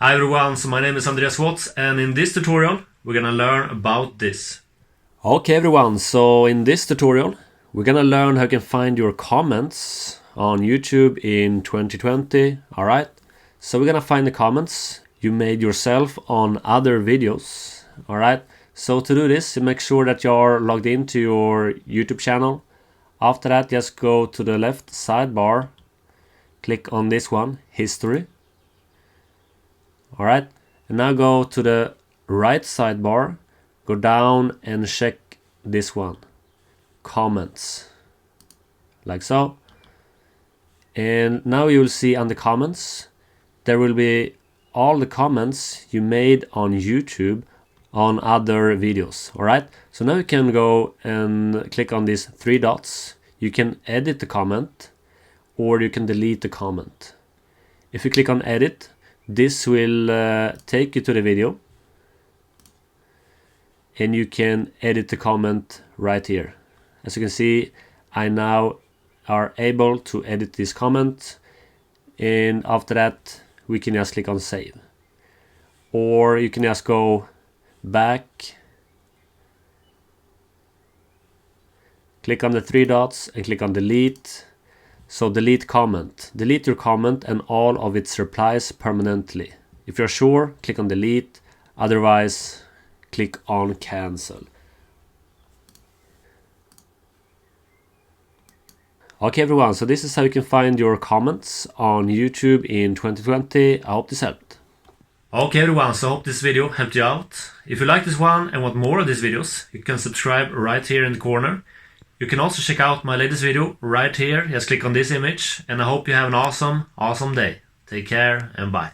Hi everyone, so my name is Andreas Waatz, and in this tutorial we're gonna learn about this. Okay everyone, so in this tutorial we're gonna learn how you can find your comments on YouTube in 2020. Alright, so we're gonna find the comments you made yourself on other videos. Alright, so to do this, you make sure that you're logged into your YouTube channel. After that, just go to the left sidebar, click on this one, History. Alright, and now go to the right sidebar, go down and check this one, Comments, like so. And now you will see on the comments, there will be all the comments you made on YouTube on other videos. Alright, so now you can go and click on these three dots. You can edit the comment or you can delete the comment. If you click on edit, this will take you to the video and you can edit the comment right here. As you can see, I now are able to edit this comment, and after that we can just click on save, or you can just go back, click on the three dots and click on delete. So delete comment. Delete your comment and all of its replies permanently. If you're sure, click on delete. Otherwise, click on cancel. Okay everyone, so this is how you can find your comments on YouTube in 2020. I hope this helped. Okay everyone, so I hope this video helped you out. If you like this one and want more of these videos, you can subscribe right here in the corner. You can also check out my latest video right here. Just click on this image, and I hope you have an awesome day. Take care and bye.